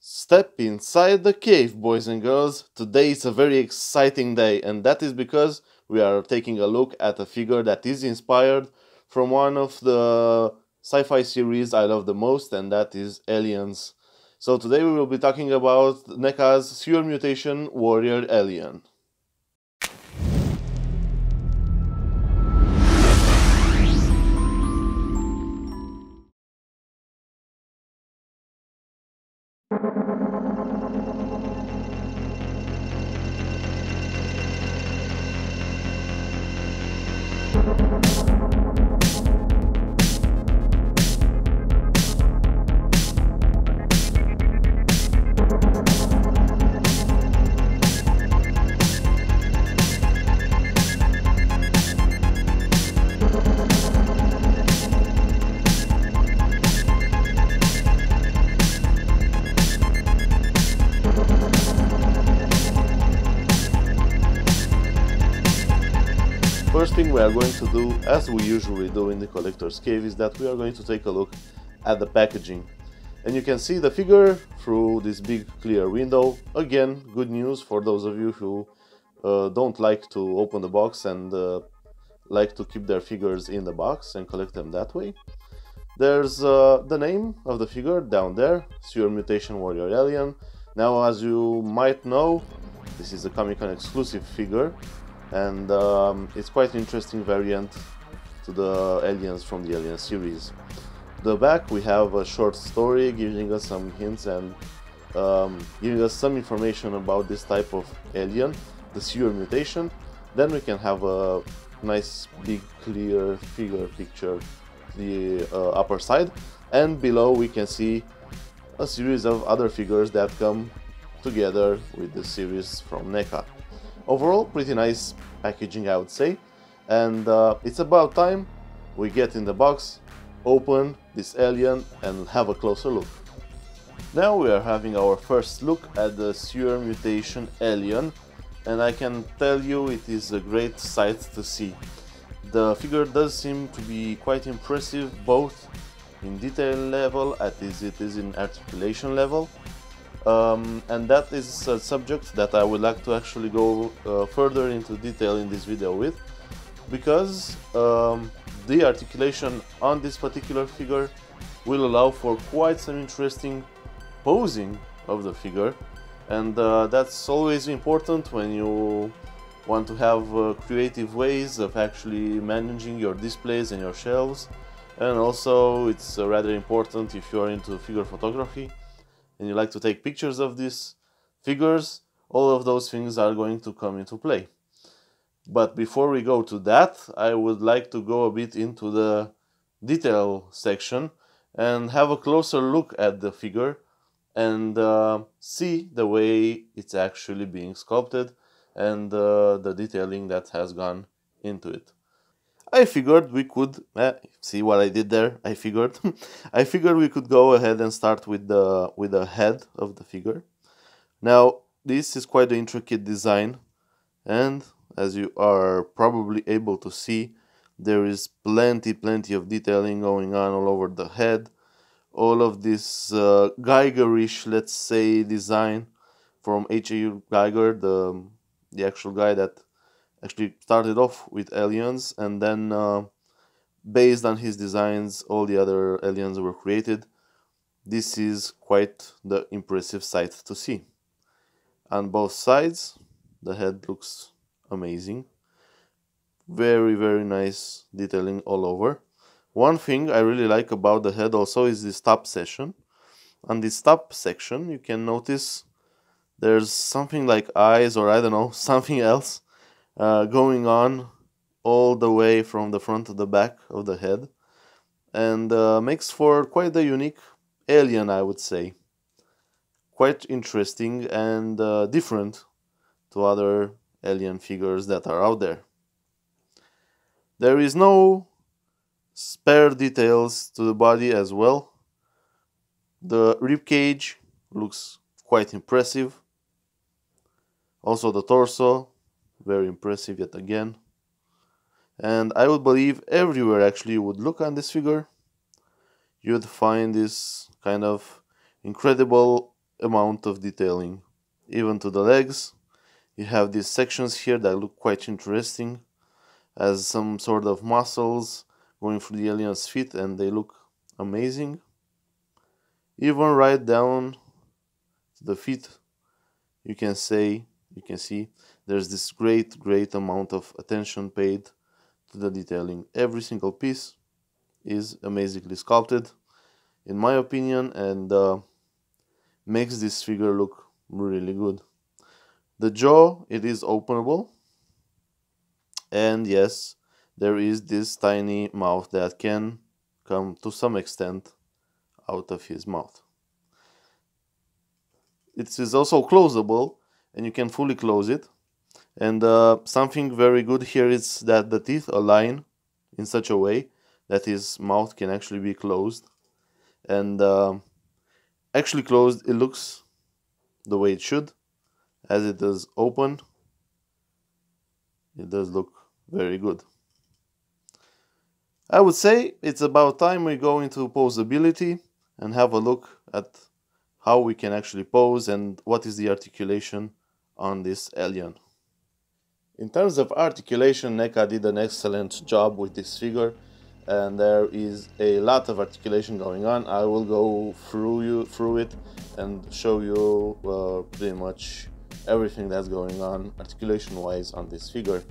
Step inside the cave, boys and girls. Today is a very exciting day, and that is because we are taking a look at a figure that is inspired from one of the sci-fi series I love the most, and that is Aliens. So today we will be talking about Neca's Sewer Mutation Warrior Alien. First thing we are going to do, as we usually do in the collector's cave, is that we are going to take a look at the packaging. And you can see the figure through this big clear window. Again, good news for those of you who don't like to open the box and like to keep their figures in the box and collect them that way. There's the name of the figure down there, Sewer Mutation Warrior Alien. Now, as you might know, this is a Comic-Con exclusive figure, and it's quite an interesting variant to the aliens from the Alien series. The back we have a short story giving us some hints and giving us some information about this type of alien, the Sewer Mutation. Then we can have a nice big clear figure picture the upper side, and below we can see a series of other figures that come together with the series from Neca. Overall, pretty nice packaging, I would say, and it's about time we get in the box, open this alien and have a closer look. Now we are having our first look at the Sewer Mutation Alien, and I can tell you it is a great sight to see. The figure does seem to be quite impressive, both in detail level as it is in articulation level. And that is a subject that I would like to actually go further into detail in this video with, because the articulation on this particular figure will allow for quite some interesting posing of the figure, and that's always important when you want to have creative ways of actually managing your displays and your shelves. And also it's rather important if you are into figure photography and you like to take pictures of these figures. All of those things are going to come into play. But before we go to that, I would like to go a bit into the detail section and have a closer look at the figure and see the way it's actually being sculpted and the detailing that has gone into it. I figured we could see what I did there. I figured we could go ahead and start with the head of the figure. Now, this is quite an intricate design, and as you are probably able to see, there is plenty of detailing going on all over the head. All of this Geigerish, let's say, design from H.A. Geiger, the actual guy that actually started off with aliens, and then based on his designs all the other aliens were created. This is quite the impressive sight to see. On both sides the head looks amazing, very nice detailing all over. One thing I really like about the head also is this top section. On this top section you can notice there's something like eyes, or I don't know, something else going on all the way from the front to the back of the head, and makes for quite a unique alien, I would say. Quite interesting and different to other alien figures that are out there. There is no spare details to the body as well. The ribcage looks quite impressive. Also the torso, very impressive yet again. And I would believe everywhere actually you would look on this figure, you'd find this kind of incredible amount of detailing. Even to the legs, you have these sections here that look quite interesting, as some sort of muscles going through the alien's feet, and they look amazing. Even right down to the feet, you can see there's this great amount of attention paid to the detailing. Every single piece is amazingly sculpted, in my opinion, and makes this figure look really good. The jaw, it is openable, and yes, there is this tiny mouth that can come to some extent out of his mouth. It is also closable, and you can fully close it. And something very good here is that the teeth align in such a way that his mouth can actually be closed. And actually closed, it looks the way it should. As it is open, it does look very good. I would say it's about time we go into posability and have a look at how we can actually pose and what is the articulation on this alien. In terms of articulation, Neca did an excellent job with this figure, and there is a lot of articulation going on. I will go through it and show you pretty much everything that's going on articulation wise on this figure.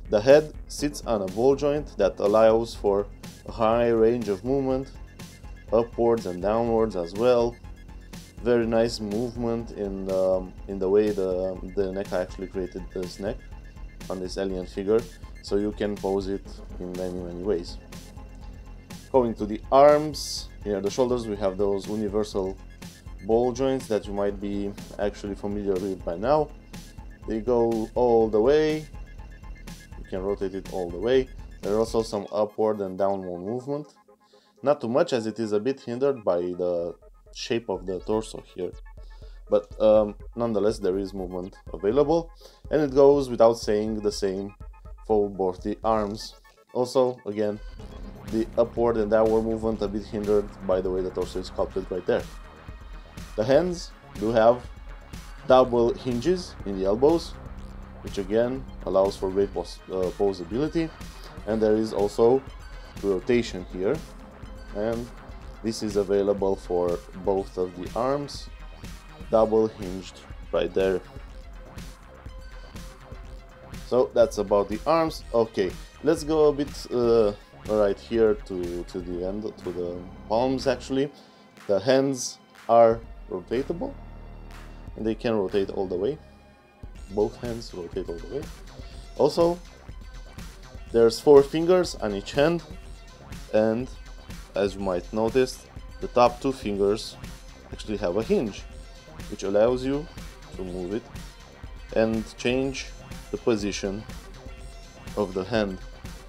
The head sits on a ball joint that allows for a high range of movement, upwards and downwards as well. Very nice movement in the way the Neca actually created this neck on this alien figure, so you can pose it in many ways. Going to the arms, near the shoulders, we have those universal ball joints that you might be actually familiar with by now. They go all the way, you can rotate it all the way. There are also some upward and downward movement, not too much as it is a bit hindered by the shape of the torso here, but nonetheless there is movement available, and it goes without saying the same for both the arms. Also, again, the upward and downward movement a bit hindered by the way the torso is sculpted right there. The hands do have double hinges in the elbows, which again allows for great posability, and there is also rotation here, and this is available for both of the arms, double hinged right there. So that's about the arms. Okay, let's go a bit right here to the end, to the palms actually. The hands are rotatable, and they can rotate all the way. Both hands rotate all the way. Also, there's 4 fingers on each hand, and as you might notice, the top 2 fingers actually have a hinge, which allows you to move it and change the position of the hand.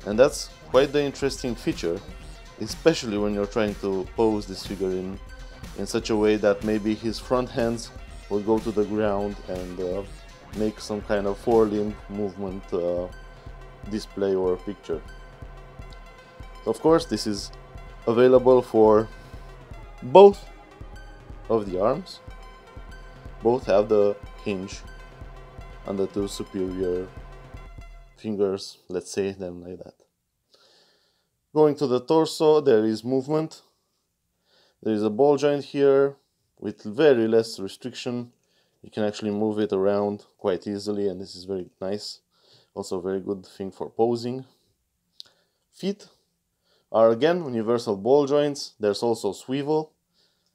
And that's quite the interesting feature, especially when you're trying to pose this figure in such a way that maybe his front hands will go to the ground and make some kind of four-limb movement display or picture. Of course, this is available for both of the arms. Both have the hinge on the 2 superior fingers, let's say them like that. Going to the torso, there is movement. There is a ball joint here with very less restriction. You can actually move it around quite easily, and this is very nice. Also a very good thing for posing. Feet are again universal ball joints. There's also swivel,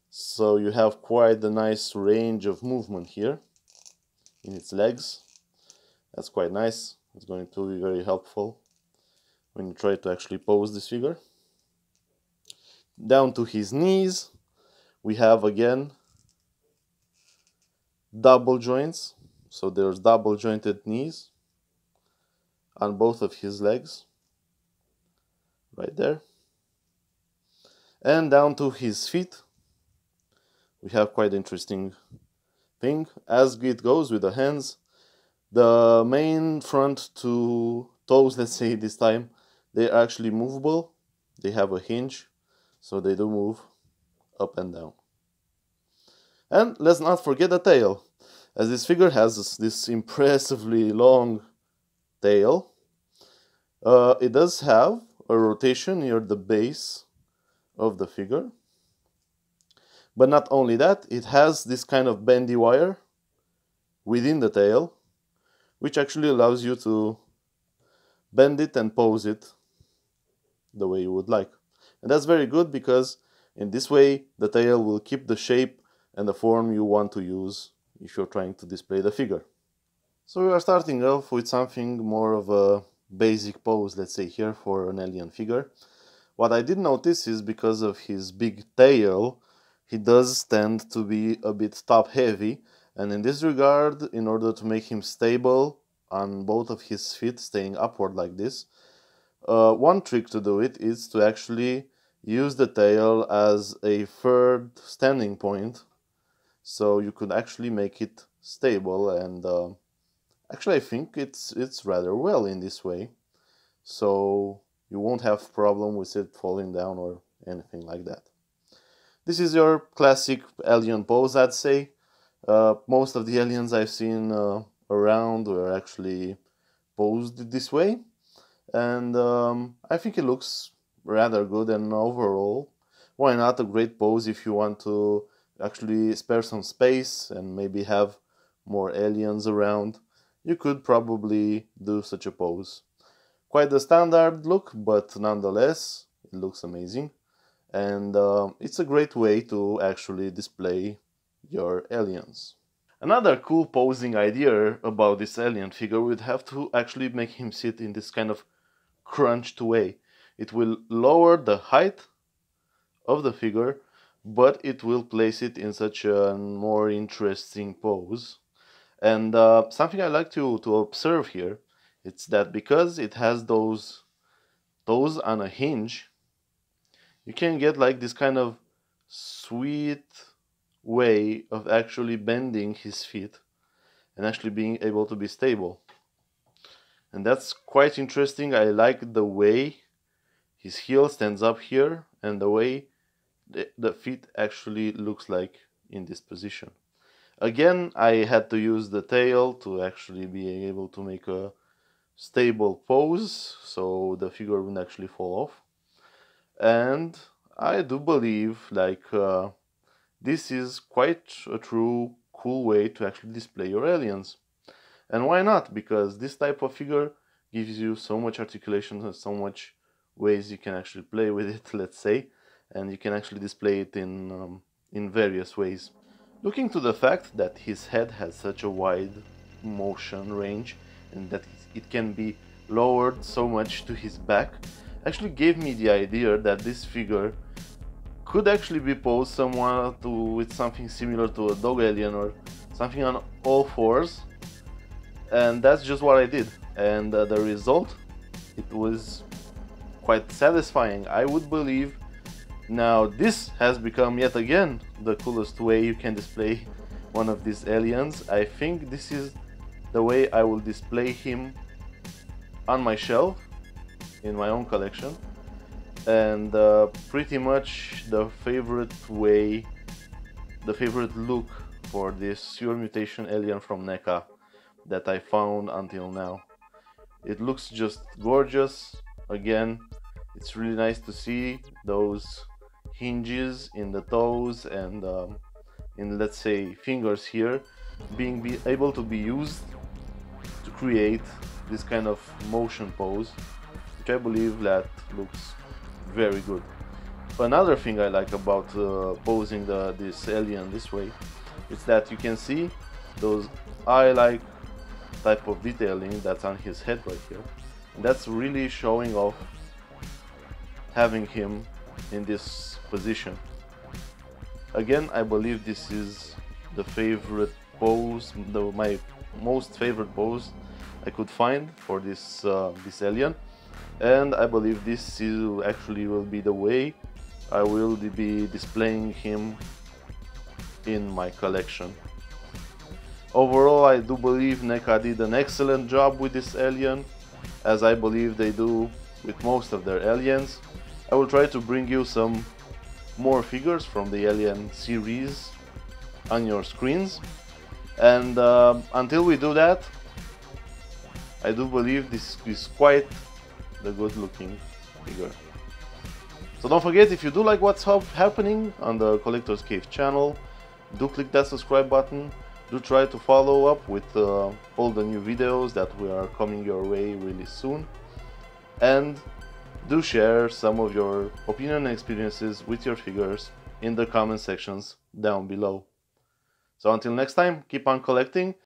so you have quite a nice range of movement here in its legs. That's quite nice. It's going to be very helpful when you try to actually pose this figure. Down to his knees, we have again double joints, so there's double jointed knees on both of his legs, right there. And down to his feet, we have quite interesting thing. As it goes with the hands, the main front 2 toes, let's say this time, they're actually movable. They have a hinge, so they do move up and down. And let's not forget the tail, as this figure has this impressively long tail. It does have a rotation near the base of the figure. But not only that, it has this kind of bendy wire within the tail, which actually allows you to bend it and pose it the way you would like. And that's very good because in this way the tail will keep the shape and the form you want to use if you're trying to display the figure. So we are starting off with something more of a basic pose, let's say here, for an alien figure. What I did notice is because of his big tail, he does tend to be a bit top heavy, and in this regard, in order to make him stable on both of his feet, staying upward like this, one trick to do it is to actually use the tail as a third standing point, so you could actually make it stable. And actually I think it's rather well in this way, so you won't have problem with it falling down or anything like that. This is your classic alien pose, I'd say. Most of the aliens I've seen around were actually posed this way, and I think it looks rather good. And overall, why not a great pose if you want to actually spare some space and maybe have more aliens around? You could probably do such a pose. Quite the standard look, but nonetheless it looks amazing, and it's a great way to actually display your aliens. Another cool posing idea about this alien figure would have to actually make him sit in this kind of crunched way. It will lower the height of the figure, but it will place it in such a more interesting pose. And something I like to observe here, it's that because it has those toes on a hinge, you can get like this kind of sweet way of actually bending his feet and actually being able to be stable. And that's quite interesting. I like the way his heel stands up here and the way the feet actually looks like in this position. Again, I had to use the tail to actually be able to make a stable pose so the figure wouldn't actually fall off. And I do believe like this is quite a true cool way to actually display your aliens. And why not? Because this type of figure gives you so much articulation and so much ways you can actually play with it, let's say, and you can actually display it in various ways. Looking to the fact that his head has such a wide motion range and that it can be lowered so much to his back, actually gave me the idea that this figure could actually be posed somewhat with something similar to a dog alien or something on all fours, and that's just what I did. And the result, it was quite satisfying, I would believe. Now this has become yet again the coolest way you can display one of these aliens. I think this is the way I will display him on my shelf in my own collection, and pretty much the favorite way, the favorite look for this Sewer Mutation Alien from Neca that I found until now. It looks just gorgeous. Again, it's really nice to see those hinges in the toes and in, let's say, fingers here being able to be used to create this kind of motion pose, which I believe that looks very good. Another thing I like about posing this alien this way is that you can see those eye-like type of detailing that's on his head right here, and that's really showing off having him in this position. Again, I believe this is the favorite pose, my most favorite pose I could find for this alien, and I believe this actually will be the way I will be displaying him in my collection. Overall, I do believe Neca did an excellent job with this alien, as I believe they do with most of their aliens. I will try to bring you some more figures from the Alien series on your screens. And until we do that, I do believe this is quite the good looking figure. So don't forget, if you do like what's happening on the Collector's Cave channel, do click that subscribe button. Do try to follow up with all the new videos that we are coming your way really soon. And do share some of your opinion and experiences with your figures in the comment sections down below. So until next time, keep on collecting